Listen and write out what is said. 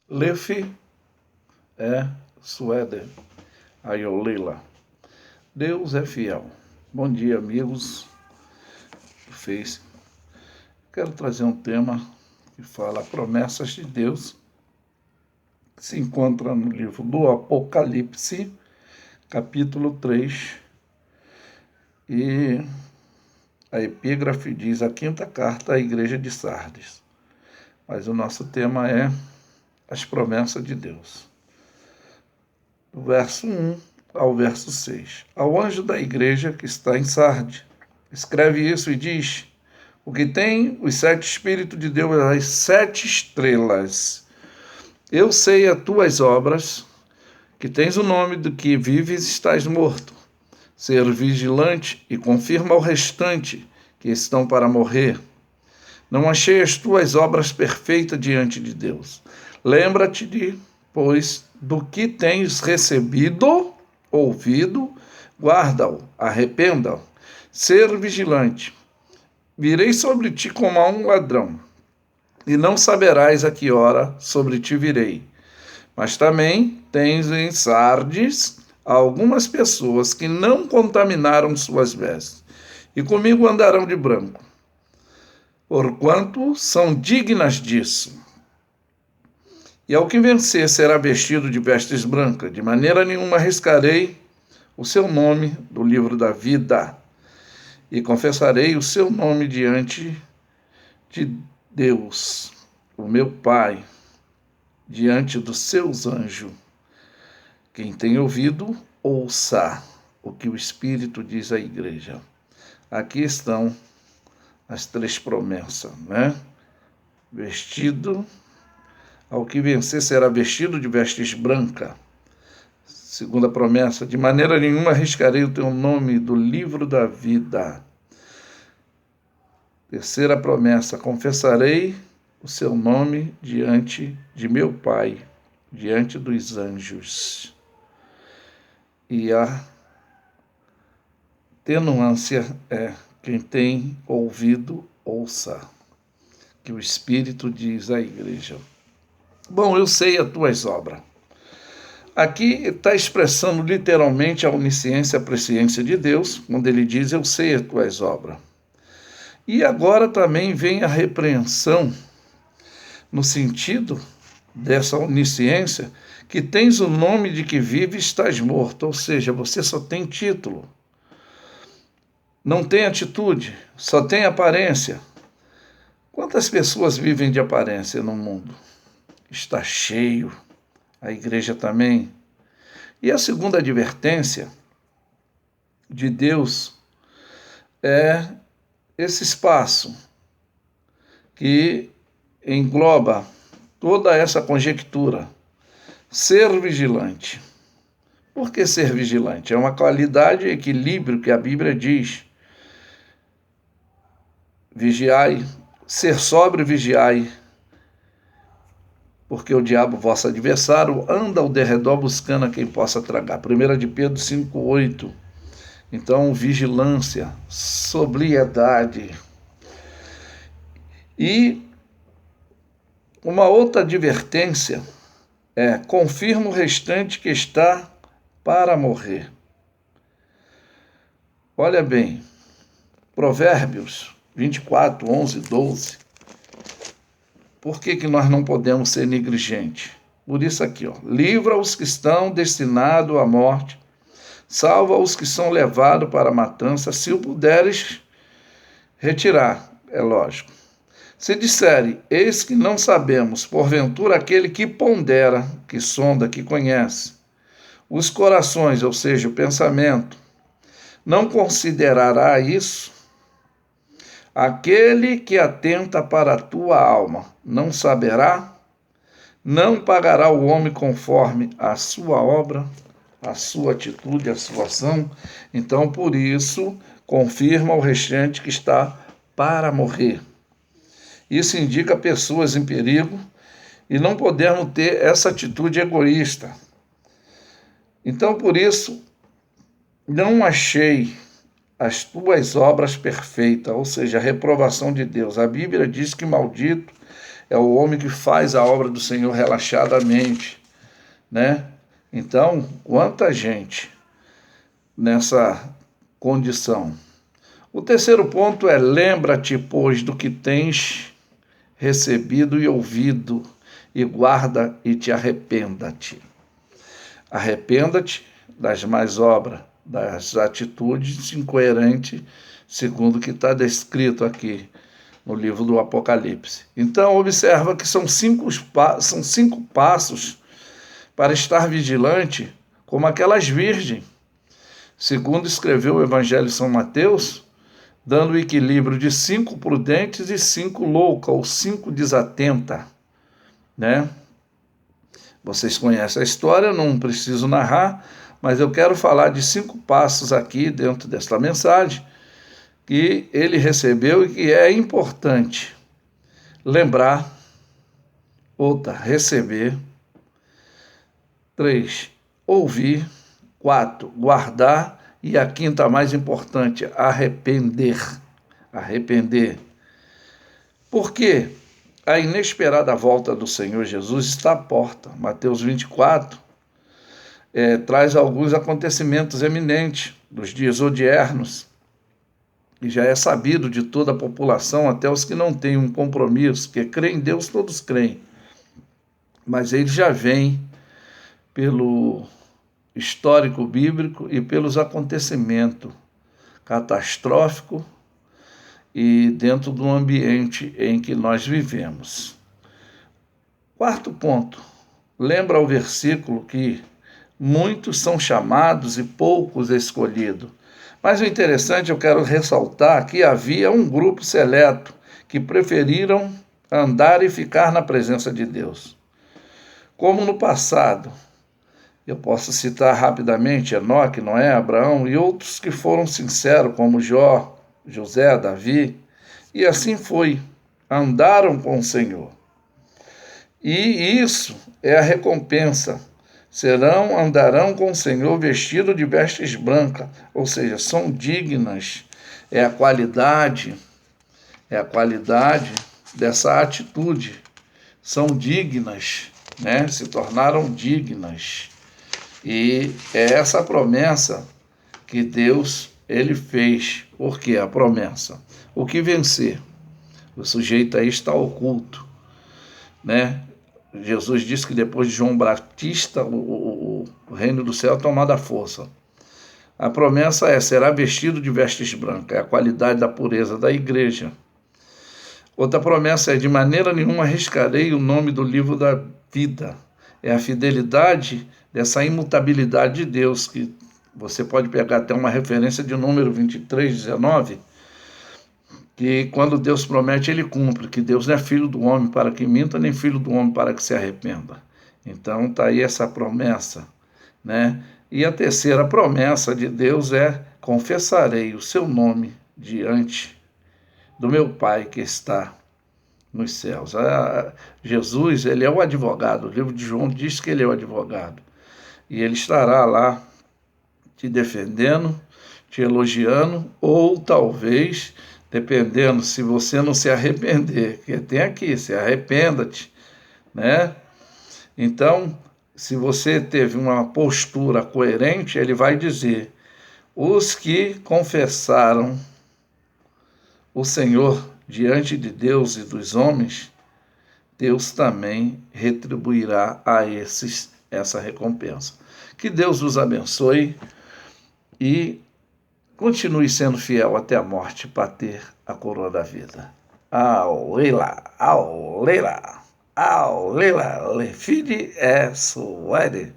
Lefi é Suéder Ayolela. Deus é fiel. Bom dia, amigos do Face. Quero trazer um tema que fala promessas de Deus, que se encontra no livro do Apocalipse, capítulo 3, e a epígrafe diz a quinta carta à igreja de Sardes. Mas o nosso tema é as promessas de Deus. Do verso 1 ao verso 6. Ao anjo da igreja que está em Sardes, escreve isso e diz: o que tem os 7 Espíritos de Deus, as 7 estrelas. Eu sei as tuas obras, que tens o nome do que vives e estás morto. Ser vigilante e confirma ao restante que estão para morrer. Não achei as tuas obras perfeitas diante de Deus. Lembra-te, pois, do que tens recebido, ouvido, guarda-o, arrependa-o. Ser vigilante. Virei sobre ti como a um ladrão, e não saberás a que hora sobre ti virei. Mas também tens em Sardes algumas pessoas que não contaminaram suas vestes, e comigo andarão de branco, porquanto são dignas disso. E ao que vencer será vestido de vestes brancas, de maneira nenhuma arriscarei o seu nome do livro da vida, e confessarei o seu nome diante de Deus, o meu Pai, diante dos seus anjos. Quem tem ouvido, ouça o que o Espírito diz à igreja. Aqui estão as 3 promessas, né? Vestido, ao que vencer será vestido de vestes brancas. Segunda promessa, de maneira nenhuma arriscarei o teu nome do livro da vida. Terceira promessa, confessarei o seu nome diante de meu Pai, diante dos anjos. E a atenuância é: quem tem ouvido, ouça, que o Espírito diz à igreja. Bom, eu sei as tuas obras. Aqui está expressando literalmente a onisciência, a presciência de Deus, quando ele diz: eu sei as tuas obras. E agora também vem a repreensão, no sentido dessa onisciência, que tens o nome de que vive e estás morto, ou seja, você só tem título, não tem atitude, só tem aparência. Quantas pessoas vivem de aparência no mundo? Está cheio, a igreja também. E a segunda advertência de Deus é esse espaço que engloba toda essa conjectura. Ser vigilante. Por que ser vigilante? É uma qualidade e equilíbrio que a Bíblia diz. Vigiai, ser sóbrio, vigiai, porque o diabo, vosso adversário, anda ao derredor buscando a quem possa tragar. 1 de Pedro 5,8. Então, vigilância, sobriedade. E uma outra advertência é: confirma o restante que está para morrer. Olha bem, Provérbios 24, 11, 12. Por que nós não podemos ser negligentes? Por isso aqui, ó: livra os que estão destinados à morte, salva os que são levados para a matança, se o puderes retirar, é lógico. Se disserem: eis que não sabemos, porventura aquele que pondera, que sonda, que conhece os corações, ou seja, o pensamento, não considerará isso? Aquele que atenta para a tua alma, não saberá? Não pagará o homem conforme a sua obra, a sua atitude, a sua ação? Então, por isso, confirma o restante que está para morrer. Isso indica pessoas em perigo e não podemos ter essa atitude egoísta. Então, por isso, não achei as tuas obras perfeitas, ou seja, a reprovação de Deus. A Bíblia diz que maldito é o homem que faz a obra do Senhor relaxadamente, né? Então, quanta gente nessa condição. O terceiro ponto é: lembra-te, pois, do que tens recebido e ouvido, e guarda e te arrependa-te. Arrependa-te das más obras, das atitudes incoerentes, segundo o que está descrito aqui no livro do Apocalipse. Então, observa que são cinco passos para estar vigilante, como aquelas virgens, segundo escreveu o Evangelho de São Mateus, dando o equilíbrio de 5 prudentes e 5 loucas, ou 5 desatentas, né? Vocês conhecem a história, não preciso narrar, mas eu quero falar de 5 passos aqui dentro desta mensagem que ele recebeu e que é importante lembrar, outra, receber, 3, ouvir, 4, guardar e a quinta mais importante, arrepender. Arrepender. Por quê? A inesperada volta do Senhor Jesus está à porta. Mateus 24 traz alguns acontecimentos eminentes dos dias odiernos, e já é sabido de toda a população, até os que não têm um compromisso, que creem em Deus, todos creem. Mas ele já vem pelo histórico bíblico e pelos acontecimentos catastróficos e dentro do ambiente em que nós vivemos. Quarto ponto, lembra o versículo que muitos são chamados e poucos escolhidos. Mas o interessante, eu quero ressaltar que havia um grupo seleto que preferiram andar e ficar na presença de Deus. Como no passado, eu posso citar rapidamente Enoque, Noé, Abraão e outros que foram sinceros, como Jó, José, Davi, e assim foi, andaram com o Senhor. E isso é a recompensa. Andarão com o Senhor vestido de vestes brancas, ou seja, são dignas. É a qualidade dessa atitude. São dignas, né? Se tornaram dignas. E é essa promessa que Deus ele fez. Por que a promessa? O que vencer? O sujeito aí está oculto, né? Jesus disse que depois de João Batista, o reino do céu é tomado à força. A promessa será vestido de vestes brancas, é a qualidade da pureza da igreja. Outra promessa é: de maneira nenhuma arriscarei o nome do livro da vida. É a fidelidade dessa imutabilidade de Deus, que você pode pegar até uma referência de número 23:19, que quando Deus promete, ele cumpre, que Deus não é filho do homem para que minta, nem filho do homem para que se arrependa. Então está aí essa promessa, né? E a terceira promessa de Deus é: confessarei o seu nome diante do meu Pai que está nos céus. Jesus, ele é o advogado. O livro de João diz que ele é o advogado. E ele estará lá te defendendo, te elogiando, ou talvez, dependendo, se você não se arrepender, que tem aqui, se arrependa-te, né? Então, se você teve uma postura coerente, ele vai dizer: os que confessaram o Senhor diante de Deus e dos homens, Deus também retribuirá a esses essa recompensa. Que Deus os abençoe e continue sendo fiel até a morte para ter a coroa da vida. Aulela, aulela, aulela, le fide é suere.